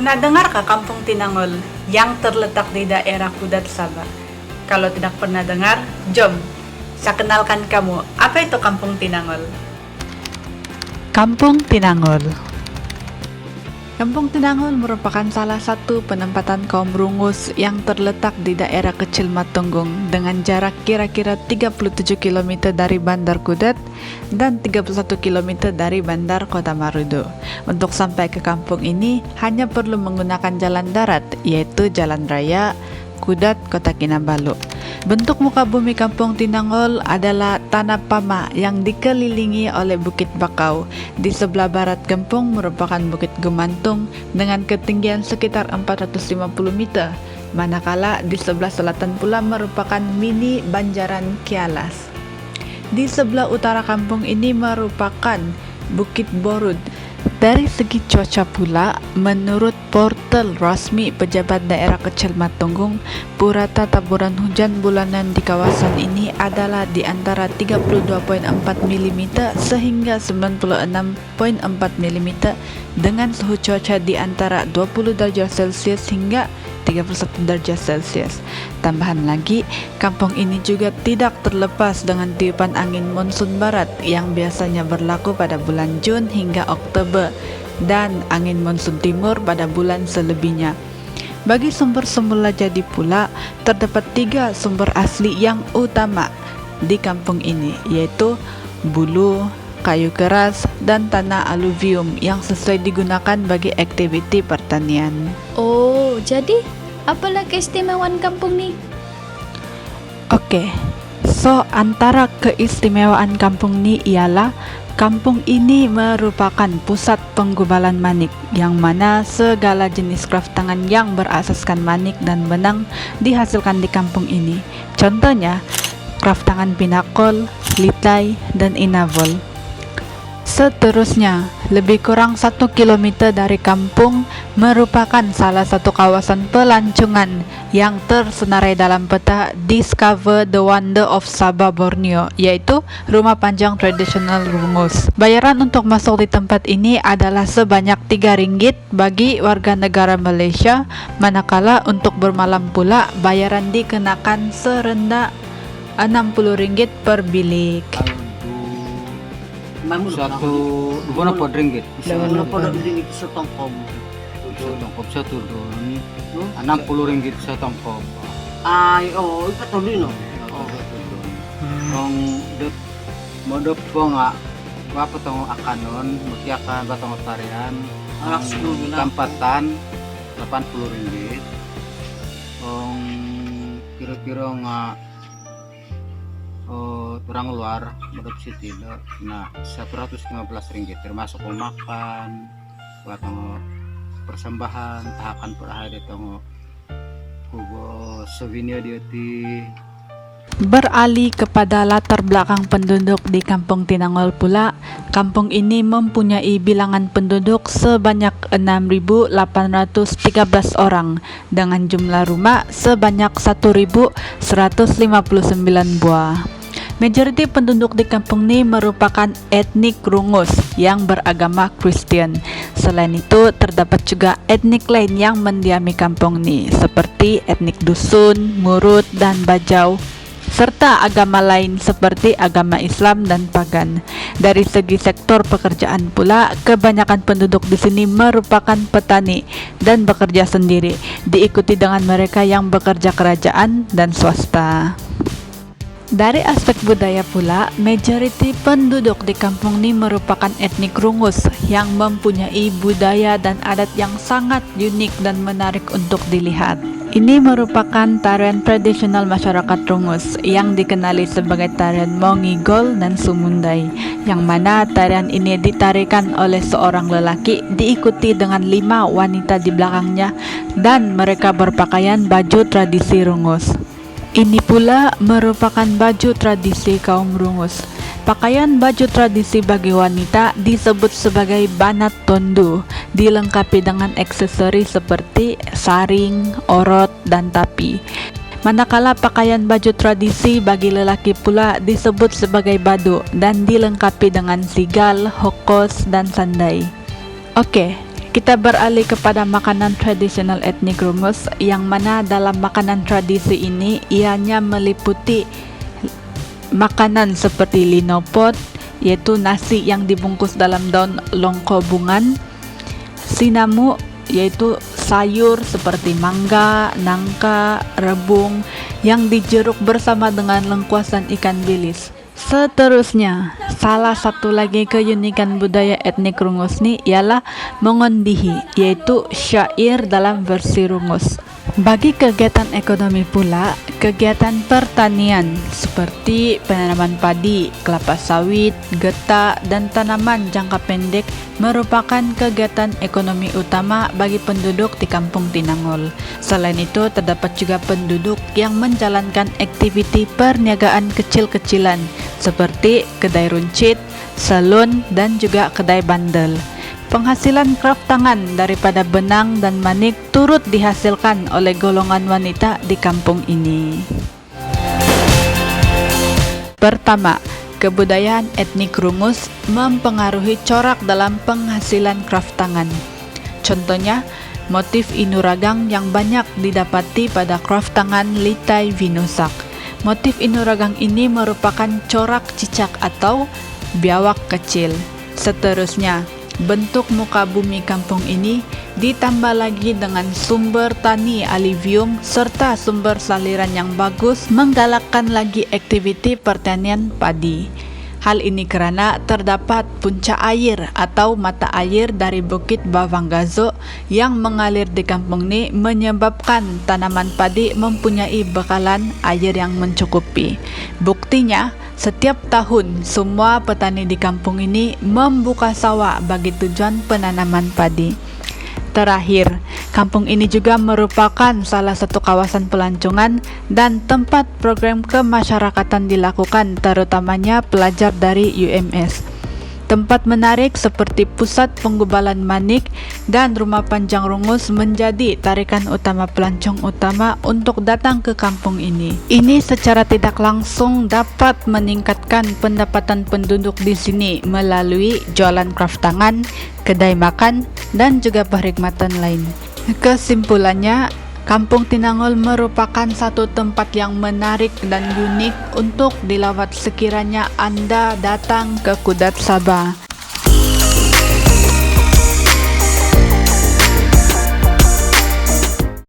Pernah dengar kah Kampung Tinangol yang terletak di daerah Kudat, Sabah? Kalau tidak pernah dengar, jom saya kenalkan kamu. Apa itu Kampung Tinangol? Kampung Tinangol. Kampung Tinangol merupakan salah satu penempatan kaum Rungus yang terletak di daerah kecil Matunggung dengan jarak kira-kira 37 km dari Bandar Kudat dan 31 km dari Bandar Kota Marudu. Untuk sampai ke kampung ini hanya perlu menggunakan jalan darat, yaitu Jalan Raya Kudat Kota Kinabalu. Bentuk muka bumi Kampung Tinangol adalah tanah pama yang dikelilingi oleh Bukit Bakau. Di sebelah barat kampung merupakan Bukit Gemantung dengan ketinggian sekitar 450 meter, manakala di sebelah selatan pula merupakan mini Banjaran Kialas. Di sebelah utara kampung ini merupakan Bukit Borud. Dari segi cuaca pula, menurut portal resmi pejabat daerah kecil Matunggung, purata taburan hujan bulanan di kawasan ini adalah di antara 32,4 mm sehingga 96,4 mm dengan suhu cuaca di antara 20 derajat Celcius hingga 31 derajat Celcius. Tambahan lagi, kampung ini juga tidak terlepas dengan tiupan angin monsun barat yang biasanya berlaku pada bulan Jun hingga Oktober dan angin monsun timur pada bulan selebihnya. Bagi sumber semula jadi pula, terdapat 3 sumber asli yang utama di kampung ini, yaitu bulu, kayu keras, dan tanah aluvium yang sesuai digunakan bagi aktiviti pertanian. Oh, jadi apalah keistimewaan kampung nih? Oke, so antara keistimewaan kampung ini ialah kampung ini merupakan pusat penggubalan manik, yang mana segala jenis kraftangan yang berasaskan manik dan benang dihasilkan di kampung ini. Contohnya, kraftangan pinakol, litai, dan inavol. Seterusnya, lebih kurang 1 km dari kampung merupakan salah satu kawasan pelancongan yang tersenarai dalam peta Discover the Wonder of Sabah Borneo, yaitu Rumah Panjang Tradisional Rungus. Bayaran untuk masuk di tempat ini adalah sebanyak RM3 bagi warga negara Malaysia, manakala untuk bermalam pula bayaran dikenakan serendah RM60 per bilik. Satu dua po ringgit. Setongkol. Setongkol satu don. RM60 setongkol. Ay, oh, ipatuloy no. Kung modop ko nga wapa tong akanon, magyakan batong tarian. Anak siguro na. Kampatan RM80. Kung kira-kira nga orang luar modop city na RM115 termasuk makan, batong persembahan, tahakan per hari tong kubo souvenir dioti. Beralih kepada latar belakang penduduk di Kampung Tinangol pula, kampung ini mempunyai bilangan penduduk sebanyak 6.813 orang dengan jumlah rumah sebanyak 1.159 buah. Majoriti penduduk di kampung ini merupakan etnik Rungus yang beragama Kristen. Selain itu, terdapat juga etnik lain yang mendiami kampung ini, seperti etnik Dusun, Murut, dan Bajau, serta agama lain seperti agama Islam dan Pagan. Dari segi sektor pekerjaan pula, kebanyakan penduduk di sini merupakan petani dan bekerja sendiri, diikuti dengan mereka yang bekerja kerajaan dan swasta. Dari aspek budaya pula, majoriti penduduk di kampung ini merupakan etnik Rungus yang mempunyai budaya dan adat yang sangat unik dan menarik untuk dilihat. Ini merupakan tarian tradisional masyarakat Rungus yang dikenali sebagai tarian Mongigol dan Sumundai, yang mana tarian ini ditarikan oleh seorang lelaki diikuti dengan 5 wanita di belakangnya dan mereka berpakaian baju tradisi Rungus. Ini pula merupakan baju tradisi kaum Rungus. Pakaian baju tradisi bagi wanita disebut sebagai banat tondu, dilengkapi dengan aksesori seperti saring, orot, dan tapi. Manakala pakaian baju tradisi bagi lelaki pula disebut sebagai badu dan dilengkapi dengan sigal, hokos, dan sandai. Oke, Kita beralih kepada makanan tradisional etnik Rungus, yang mana dalam makanan tradisi ini ianya meliputi makanan seperti linopot, yaitu nasi yang dibungkus dalam daun longkobungan, sinamu, yaitu sayur seperti mangga, nangka, rebung yang dijeruk bersama dengan lengkuas dan ikan bilis. Seterusnya, salah satu lagi keunikan budaya etnik Rungus ini ialah mengondihi, yaitu syair dalam versi Rungus. Bagi kegiatan ekonomi pula, kegiatan pertanian seperti penanaman padi, kelapa sawit, getah, dan tanaman jangka pendek merupakan kegiatan ekonomi utama bagi penduduk di Kampung Tinangol. Selain itu, terdapat juga penduduk yang menjalankan aktiviti perniagaan kecil-kecilan seperti kedai runcit, salon, dan juga kedai bandel. Penghasilan craft tangan daripada benang dan manik turut dihasilkan oleh golongan wanita di kampung ini. Pertama, kebudayaan etnik Rungus mempengaruhi corak dalam penghasilan craft tangan. Contohnya, motif inuragang yang banyak didapati pada craft tangan Litai Vinusak. Motif inuragang ini merupakan corak cicak atau biawak kecil. Seterusnya, bentuk muka bumi kampung ini ditambah lagi dengan sumber tani alivium serta sumber saliran yang bagus menggalakkan lagi aktiviti pertanian padi. Hal ini karena terdapat puncak air atau mata air dari Bukit Bavanggazo yang mengalir di kampung ini menyebabkan tanaman padi mempunyai bekalan air yang mencukupi. Buktinya, setiap tahun semua petani di kampung ini membuka sawah bagi tujuan penanaman padi. Terakhir, kampung ini juga merupakan salah satu kawasan pelancongan dan tempat program kemasyarakatan dilakukan, terutamanya pelajar dari UMS. Tempat menarik seperti pusat penggubalan manik dan rumah panjang Rungus menjadi tarikan utama pelancong utama untuk datang ke kampung ini. Ini secara tidak langsung dapat meningkatkan pendapatan penduduk di sini melalui jualan craft tangan, kedai makan, dan juga perkhidmatan lain. Kesimpulannya, Kampung Tinangol merupakan satu tempat yang menarik dan unik untuk dilawat sekiranya Anda datang ke Kudat Sabah.